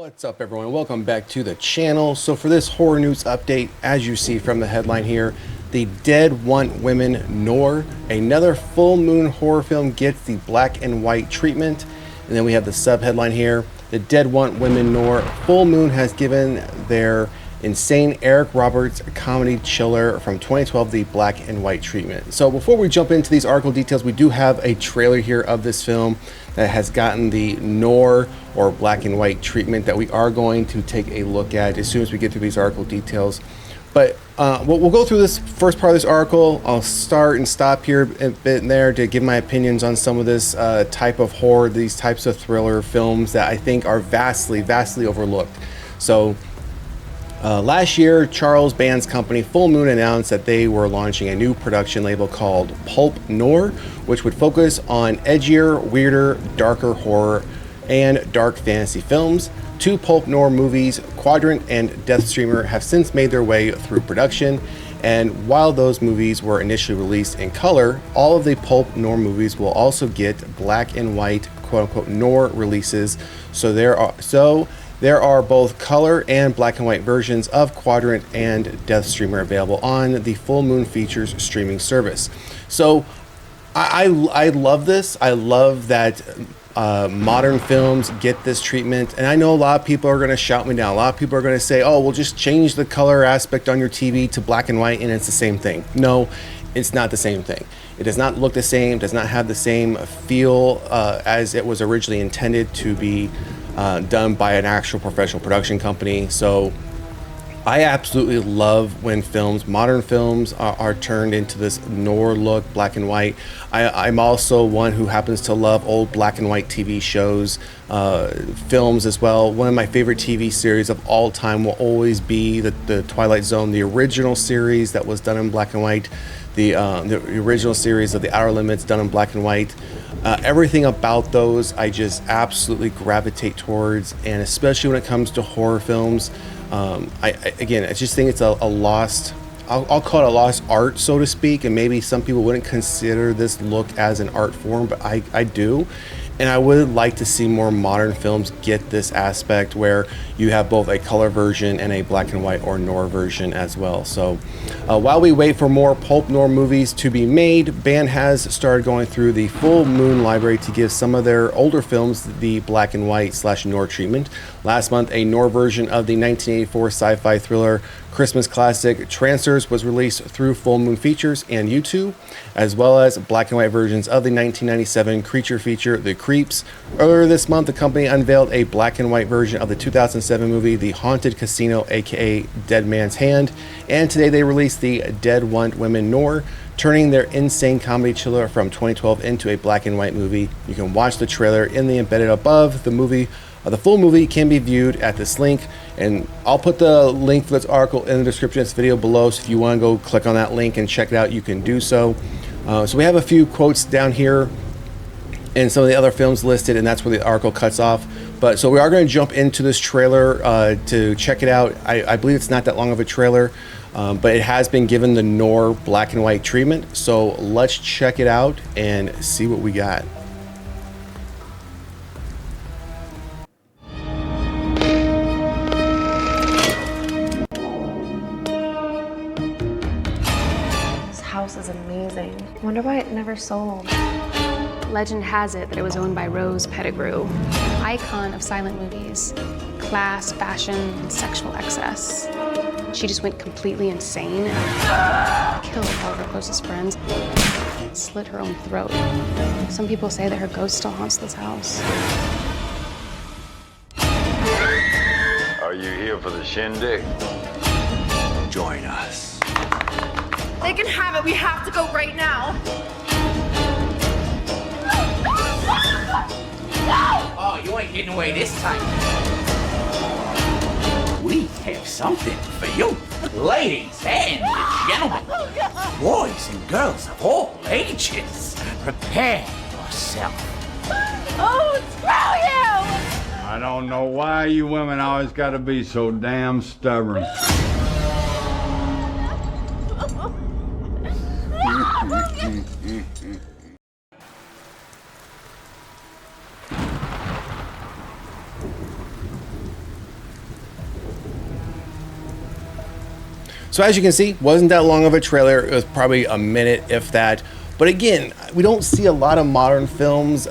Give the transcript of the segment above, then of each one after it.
What's up, everyone? Welcome back to the channel. So for this horror news update, as you see from the headline here, the Dead Want Women Noir, another full moon horror film, gets the black and white treatment. And then we have the sub headline here, the Dead Want Women Noir full moon has given their insane Eric Roberts comedy chiller from 2012 the black and white treatment. So before we jump into these article details, we do have a trailer here of this film that has gotten the noir or black and white treatment that we are going to take a look at as soon as we get through these article details. But we'll go through this first part of this article. I'll start and stop here a bit in there to give my opinions on some of this type of horror, these types of thriller films that I think are vastly overlooked. So last year, Charles Band's company Full Moon announced that they were launching a new production label called Pulp Noir, which would focus on edgier, weirder, darker horror and dark fantasy films. Two Pulp Noir movies, Quadrant and Deathstreamer, have since made their way through production. And while those movies were initially released in color, all of the Pulp Noir movies will also get black and white, quote-unquote, Noir releases. So there are both color and black and white versions of Quadrant and Deathstreamer available on the Full Moon Features streaming service. So I love this. I love that modern films get this treatment. And I know a lot of people are going to shout me down. A lot of people are going to say, oh, we'll just change the color aspect on your TV to black and white and it's the same thing. No, it's not the same thing. It does not look the same, does not have the same feel as it was originally intended to be done by an actual professional production company. So I absolutely love when modern films are turned into this noir look, black and white. I'm also one who happens to love old black and white TV shows, films as well. One of my favorite TV series of all time will always be the Twilight Zone, the original series that was done in black and white, the original series of The Outer Limits done in black and white. Everything about those I just absolutely gravitate towards, and especially when it comes to horror films, I just think it's a lost, I'll call it a lost art, so to speak, and maybe some people wouldn't consider this look as an art form, but I do. And I would like to see more modern films get this aspect where you have both a color version and a black and white or noir version as well. So while we wait for more Pulp Noir movies to be made, Band has started going through the Full Moon library to give some of their older films the black and white / noir treatment. Last month, a noir version of the 1984 sci-fi thriller Christmas classic Trancers was released through Full Moon Features and YouTube, as well as black and white versions of the 1997 creature feature The Creeps. Earlier this month, the company unveiled a black and white version of the 2007 movie The Haunted Casino, aka Dead Man's Hand, and today they released the Dead Want Women Noir, turning their insane comedy chiller from 2012 into a black and white movie. You can watch the trailer in the embedded above. The full movie can be viewed at this link, and I'll put the link for this article in the description of this video below, so if you want to go click on that link and check it out, you can do so. So we have a few quotes down here and some of the other films listed, and that's where the article cuts off. But so we are going to jump into this trailer to check it out. I believe it's not that long of a trailer, but it has been given the noir black and white treatment. So let's check it out and see what we got. House is amazing. Wonder why it never sold. Legend has it that it was owned by Rose Pettigrew, icon of silent movies, class, fashion, and sexual excess. She just went completely insane and killed all of her closest friends, slit her own throat. Some people say that her ghost still haunts this house. Are you here for the shindig? Join us. They can have it. We have to go right now. Oh, you ain't getting away this time. We have something for you. Ladies and gentlemen, boys and girls of all ages, prepare yourself. Oh, screw you! I don't know why you women always gotta be so damn stubborn. So as you can see, wasn't that long of a trailer. It was probably a minute, if that. But again, we don't see a lot of modern films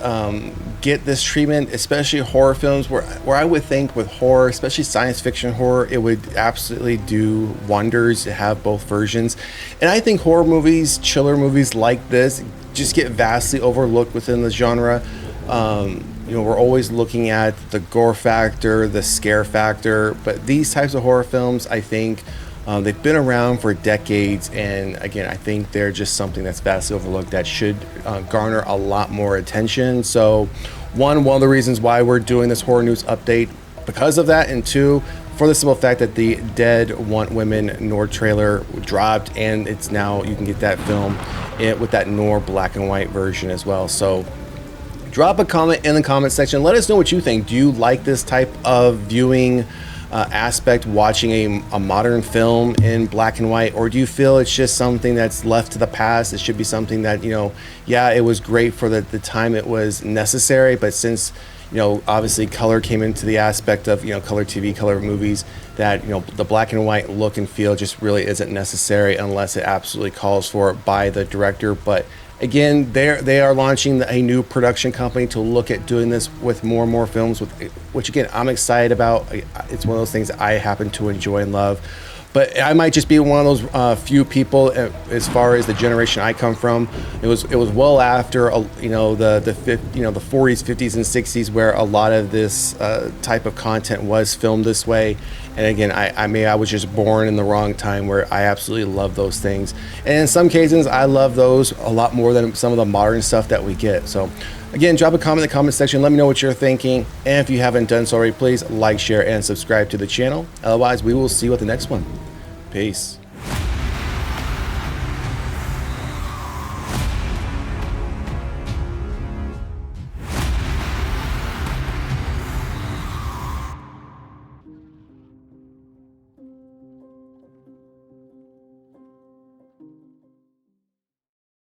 get this treatment, especially horror films, where I would think with horror, especially science fiction horror, it would absolutely do wonders to have both versions. And I think horror movies, chiller movies like this, just get vastly overlooked within the genre. You know, we're always looking at the gore factor, the scare factor, but these types of horror films, I think, they've been around for decades, and again, I think they're just something that's vastly overlooked that should garner a lot more attention. So, one of the reasons why we're doing this horror news update because of that, and two, for the simple fact that the Dead Want Women Noir trailer dropped, and it's now you can get that film with that Noir black and white version as well. So, drop a comment in the comment section. Let us know what you think. Do you like this type of viewing aspect, watching a modern film in black and white, or do you feel it's just something that's left to the past? It should be something that, you know, yeah, it was great for the time it was necessary, but since, you know, obviously color came into the aspect of, you know, color TV, color movies, that, you know, the black and white look and feel just really isn't necessary unless it absolutely calls for it by the director. But again, they are launching a new production company to look at doing this with more and more films, which again, I'm excited about. It's one of those things that I happen to enjoy and love. But I might just be one of those few people, as far as the generation I come from. It was well after, you know, the 40s, 50s, and 60s, where a lot of this type of content was filmed this way. And again, I was just born in the wrong time, where I absolutely love those things. And in some cases, I love those a lot more than some of the modern stuff that we get. So again, drop a comment in the comment section. Let me know what you're thinking. And if you haven't done so already, please like, share, and subscribe to the channel. Otherwise, we will see you at the next one. Peace.